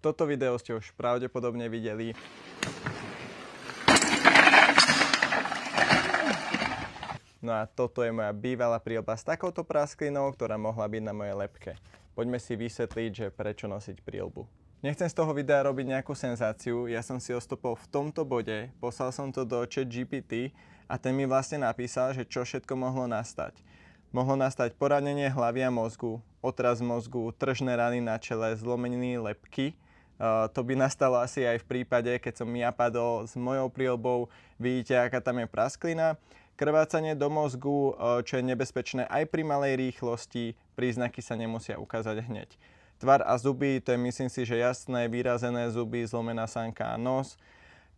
Toto video ste už pravdepodobne videli. No a toto je moja bývalá príľba s takouto prasklinou, ktorá mohla byť na mojej lepke. Poďme si vysvetliť, že prečo nosiť príľbu. Nechcem z toho videa robiť nejakú senzáciu, ja som si ostopol v tomto bode, poslal som to do ChatGPT a ten mi vlastne napísal, že čo všetko mohlo nastať. Mohlo nastať poranenie hlavy a mozgu, otras mozgu, tržné rany na čele, zlomeniny lepky. To by nastalo asi aj v prípade, keď som ja padol s mojou príľbou, vidíte, aká tam je prasklina. Krvácanie do mozgu, čo je nebezpečné aj pri malej rýchlosti, príznaky sa nemusia ukázať hneď. Tvar a zuby, to je myslím si, že jasné, vyrazené zuby, zlomená sanka a nos.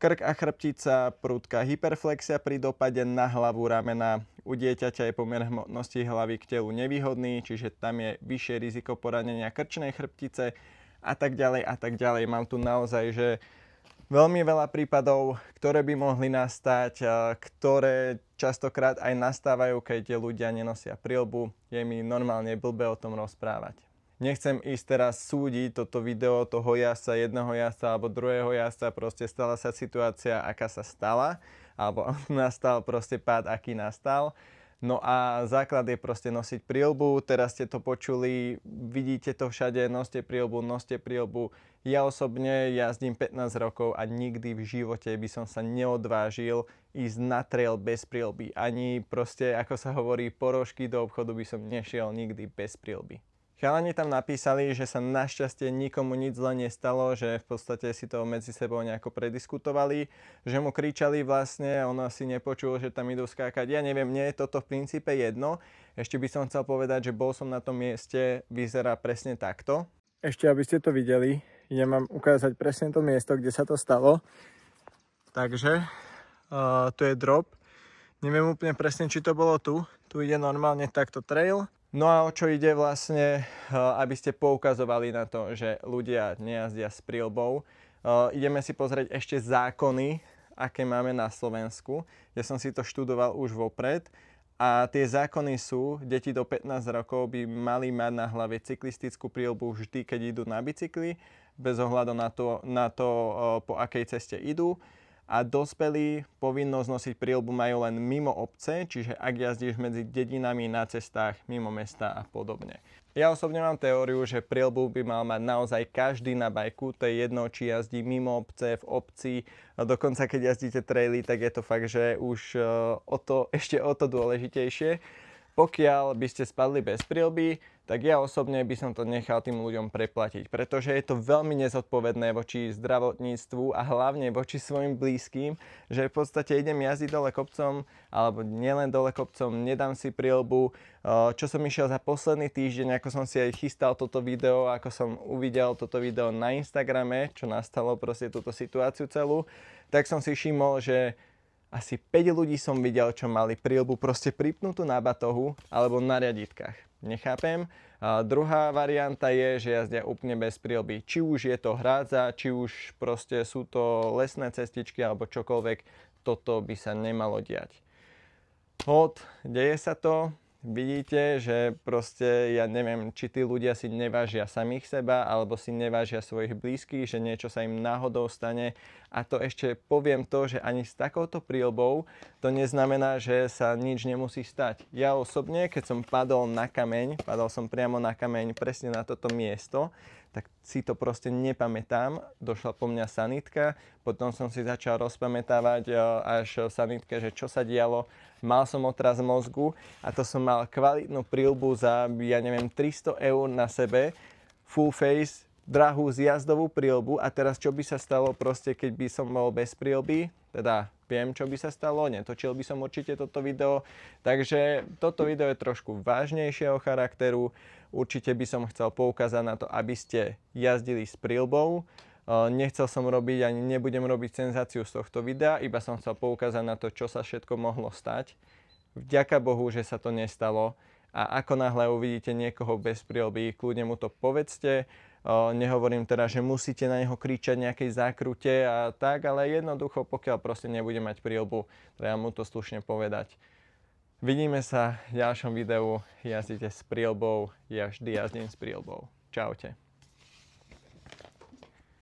Krk a chrbtica, prudká hyperflexia pri dopade na hlavu, ramena. U dieťaťa je pomer hmotnosti hlavy k telu nevýhodný, čiže tam je vyššie riziko poranenia krčnej chrbtice a tak ďalej a tak ďalej. Mám tu naozaj, že veľmi veľa prípadov, ktoré by mohli nastať, ktoré častokrát aj nastávajú, keď ľudia nenosia príľbu. Je mi normálne blbé o tom rozprávať. Nechcem ísť teraz súdiť toto video toho jazdca, jedného jazdca alebo druhého jazdca. Proste stala sa situácia, aká sa stala, alebo nastal proste pád, aký nastal. No a základ je proste nosiť príľbu, teraz ste to počuli, vidíte to všade, noste príľbu. Ja osobne jazdím 15 rokov a nikdy v živote by som sa neodvážil ísť na trail bez príľby. Ani proste, ako sa hovorí, porožky do obchodu by som nešiel nikdy bez príľby. Chalani tam napísali, že sa našťastie nikomu nič zle nestalo, že v podstate si to medzi sebou nejako prediskutovali, že mu kričali vlastne, on asi nepočul, že tam idú skákať. Ja neviem, nie je toto v princípe jedno. Ešte by som chcel povedať, že bol som na tom mieste, vyzerá presne takto. Ešte aby ste to videli, idem vám ukázať presne to miesto, kde sa to stalo. Takže, tu je drop. Neviem úplne presne, či to bolo tu. Tu ide normálne takto trail. No a o čo ide vlastne, aby ste poukazovali na to, že ľudia nejazdia s príľbou. Ideme si pozrieť ešte zákony, aké máme na Slovensku. Ja som si to študoval už vopred a tie zákony sú, deti do 15 rokov by mali mať na hlave cyklistickú príľbu vždy, keď idú na bicykli, bez ohľadu na to, po akej ceste idú. A dospelí povinnosť nosiť príľbu majú len mimo obce, čiže ak jazdíš medzi dedinami, na cestách, mimo mesta a podobne. Ja osobne mám teóriu, že príľbu by mal mať naozaj každý na bajku, to je jedno, či jazdí mimo obce, v obci, a dokonca keď jazdíte traily, tak je to fakt, že už ešte o to dôležitejšie. Pokiaľ by ste spadli bez príľby, tak ja osobne by som to nechal tým ľuďom preplatiť, pretože je to veľmi nezodpovedné voči zdravotníctvu a hlavne voči svojim blízkym, že v podstate idem jazdiť dole kopcom, alebo nielen dole kopcom, nedám si príľbu. Čo som išiel za posledný týždeň, ako som si aj chystal toto video, ako som uvidel toto video na Instagrame, čo nastalo proste túto situáciu celú, tak som si všimol, že asi 5 ľudí som videl, čo mali príľbu proste pripnutú na batohu alebo na riaditkách. Nechápem. Druhá varianta je, že jazdia úplne bez príľby. Či už je to hrádza, či už proste sú to lesné cestičky alebo čokoľvek, toto by sa nemalo diať. Deje sa to. Vidíte, že proste, ja neviem, či tí ľudia si nevážia samých seba, alebo si nevážia svojich blízkych, že niečo sa im náhodou stane. A to ešte poviem to, že ani s takouto príľbou to neznamená, že sa nič nemusí stať. Ja osobne, keď som padol som priamo na kameň presne na toto miesto, tak si to proste nepamätám. Došla po mňa sanitka, potom som si začal rozpamätávať až v sanitke, že čo sa dialo. Mal som otras mozgu a to som mal kvalitnú príľbu za, ja neviem, 300 eur na sebe, full face, drahú zjazdovú príľbu a teraz čo by sa stalo proste, keď by som bol bez príľby, teda viem, čo by sa stalo, netočil by som určite toto video, takže toto video je trošku vážnejšieho charakteru, určite by som chcel poukázať na to, aby ste jazdili s príľbou. Nechcel som robiť, ani nebudem robiť senzáciu z tohto videa, iba som chcel poukázať na to, čo sa všetko mohlo stať. Vďaka Bohu, že sa to nestalo a ako náhle uvidíte niekoho bez príľby, kľudne mu to povedzte. Nehovorím teda, že musíte na neho kričať nejakej zákrute a tak, ale jednoducho, pokiaľ proste nebude mať príľbu, treba mu to slušne povedať. Vidíme sa v ďalšom videu, jazdite s príľbou, ja vždy jazdím s príľbou. Čaute.